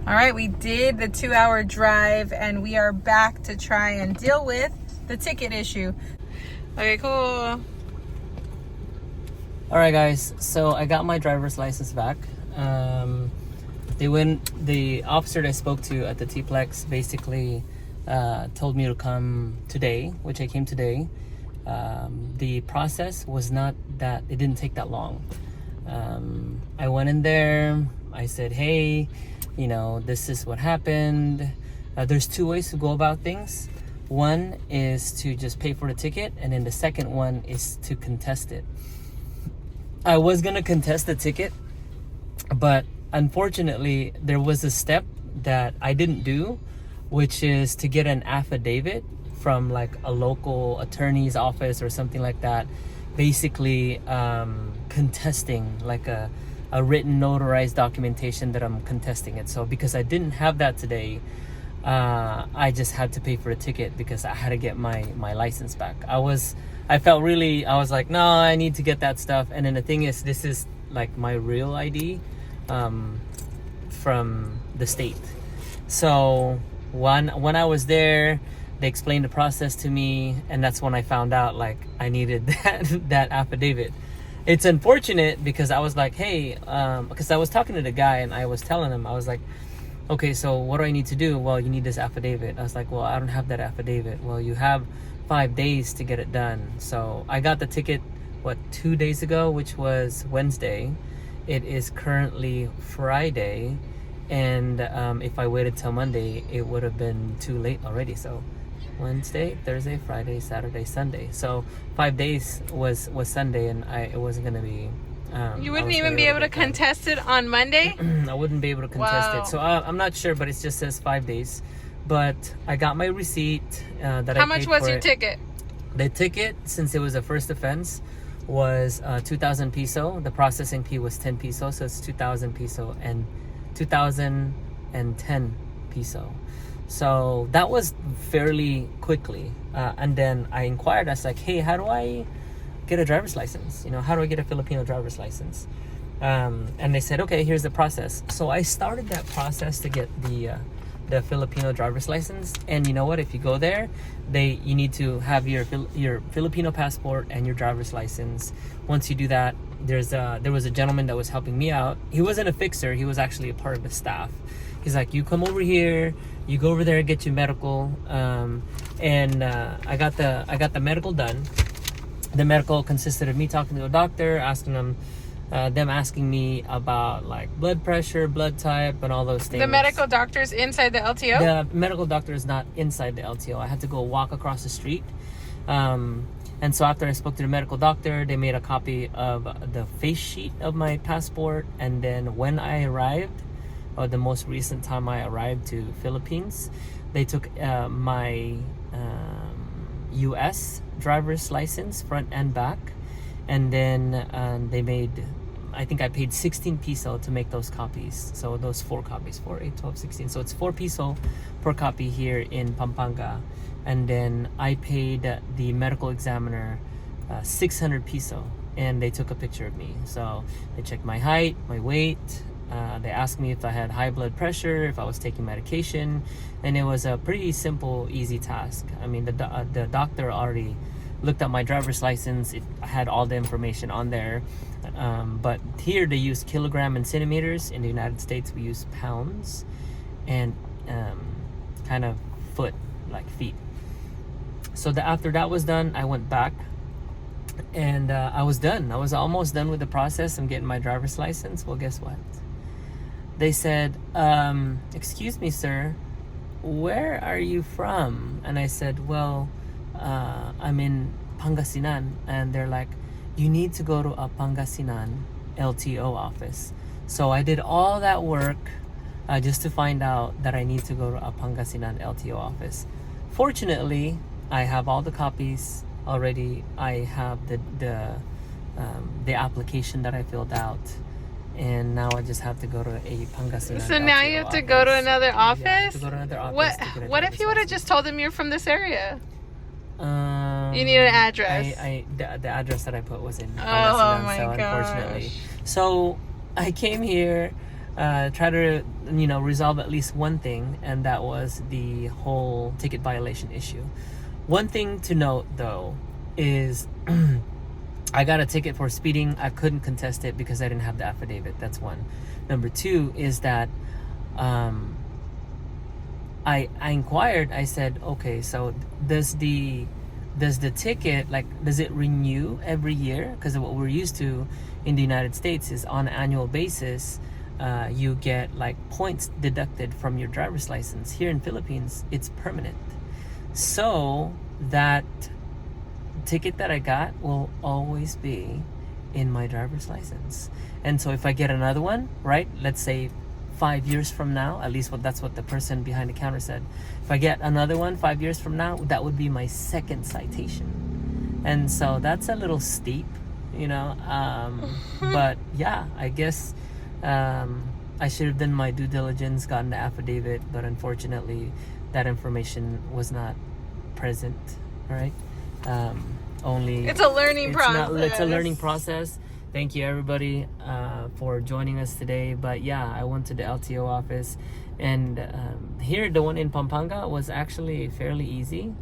All right, we did the 2-hour drive and we are back to try and deal with the ticket issue. Okay, cool. All right, guys. So I got my driver's license back. The officer that I spoke to at the T-Plex basically told me to come today, which I came today. The process was not that, it didn't take that long. I went in there, I said, hey, you know, this is what happened. There's two ways to go about things. One is to just pay for the ticket, and then the second one is to contest it. I was gonna contest the ticket, but unfortunately there was a step that I didn't do, which is to get an affidavit from like a local attorney's office or something like that, basically contesting like a written notarized documentation that I'm contesting it. So because I didn't have that today, I just had to pay for a ticket because I had to get my license back. I was like, no, I need to get that stuff. And then the thing is, this is like my real ID from the state. So when I was there, they explained the process to me, and that's when I found out like I needed that affidavit. It's unfortunate because I was like, hey, because I was talking to the guy and I was telling him, I was like, okay, so what do I need to do? Well, you need this affidavit. I was like, well, I don't have that affidavit. Well, you have 5 days to get it done. So I got the ticket, 2 days ago, which was Wednesday. It is currently Friday. And if I waited till Monday, it would have been too late already. So Wednesday, Thursday, Friday, Saturday, Sunday. So 5 days was Sunday, and it wasn't going to be... you wouldn't even be able to contest it on Monday? I wouldn't be able to contest it. So I'm not sure, but it just says 5 days. But I got my receipt that I paid. How much was your ticket? The ticket, since it was a first offense, was 2,000 peso. The processing fee was 10 peso, so it's 2,000 peso and 2,010 peso. So that was fairly quickly. And then I inquired, I was like, hey, how do I get a driver's license? You know, how do I get a Filipino driver's license? And they said, okay, here's the process. So I started that process to get the Filipino driver's license. And you know what? If you go there, you need to have your Filipino passport and your driver's license. Once you do that, there was a gentleman that was helping me out. He wasn't a fixer. He was actually a part of the staff. He's like, you come over here, you go over there and get your medical. And I got the medical done. The medical consisted of me talking to a doctor, asking them asking me about like blood pressure, blood type, and all those things. The medical doctor's inside the LTO? The medical doctor is not inside the LTO. I had to go walk across the street. And so after I spoke to the medical doctor, they made a copy of the face sheet of my passport. And then when I arrived, or the most recent time I arrived to Philippines, they took my US driver's license, front and back. And then they made... I think I paid 16 peso to make those copies. So those 4 copies, 4, 8, 12, 16. So it's 4 peso per copy here in Pampanga. And then I paid the medical examiner 600 peso. And they took a picture of me. So they checked my height, my weight. They asked me if I had high blood pressure, if I was taking medication. And it was a pretty simple, easy task. I mean, the doctor already looked at my driver's license. It had all the information on there. But here they use kilogram and centimeters. In the United States, we use pounds and kind of feet. So after that was done, I went back and I was done. I was almost done with the process of getting my driver's license. Well, guess what? They said, excuse me, sir, where are you from? And I said, well, I'm in Pangasinan. And they're like, you need to go to a Pangasinan LTO office. So I did all that work just to find out that I need to go to a Pangasinan LTO office. Fortunately, I have all the copies already. I have the application that I filled out. And now I just have to go to a Pangasinan. So now LTO you have to office. go to another office? Yeah, to go to another office. What if you would have just told them you're from this area? You need an address. The address that I put was in Oh Pangasinan, my so gosh. unfortunately. So I came here. try to resolve at least one thing, and that was the whole ticket violation issue. One thing to note though is I got a ticket for speeding. I couldn't contest it because I didn't have the affidavit. That's one. Number two is that I inquired. I said, okay, so does the ticket, like, does it renew every year? Because what we're used to in the United States is on an annual basis, you get like points deducted from your driver's license. Here in Philippines, it's permanent. So that ticket that I got will always be in my driver's license. And so if I get another one, right, let's say 5 years from now, at least that's what the person behind the counter said. If I get another one 5 years from now, that would be my second citation. And so that's a little steep, but yeah, I guess I should have done my due diligence, gotten the affidavit, but unfortunately that information was not present, right? It's a learning process. It's a learning process. Thank you everybody for joining us today. But yeah, I went to the LTO office, and here the one in Pampanga was actually fairly easy,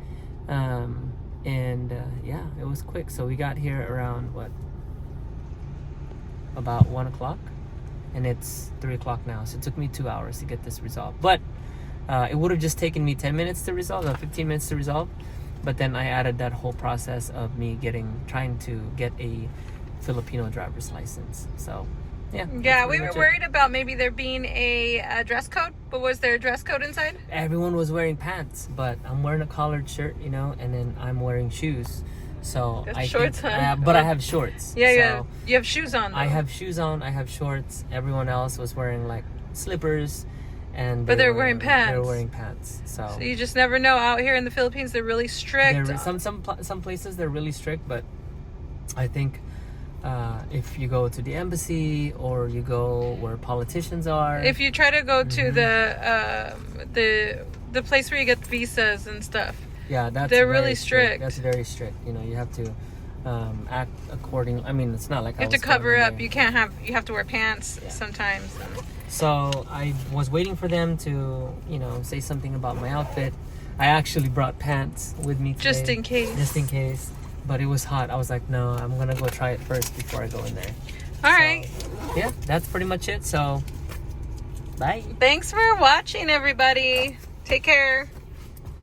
and yeah, it was quick. So we got here around about 1 o'clock, and it's 3 o'clock now. So it took me 2 hours to get this resolved, but it would have just taken me 10 minutes to resolve, or 15 minutes to resolve. But then I added that whole process of me trying to get a Filipino driver's license. So yeah, we were worried about maybe there being a dress code, but was there a dress code inside? Everyone was wearing pants, but I'm wearing a collared shirt, and then I'm wearing shoes. So I have shorts. Yeah, you have shoes on though. I have shoes on, I have shorts. Everyone else was wearing like slippers, but they're wearing pants. They're wearing pants. So you just never know. Out here in the Philippines, they're really strict. Some places they're really strict, but I think if you go to the embassy or you go where politicians are, if you try to go to the place where you get visas and stuff, they're really strict. That's very strict. You have to act according. I mean, it's not like you have to cover up. You have to wear pants sometimes. So I was waiting for them to, say something about my outfit. I actually brought pants with me today, just in case. But it was hot. I was like, no, I'm gonna go try it first before I go in there. All right. Yeah, that's pretty much it. So, bye. Thanks for watching, everybody. Take care.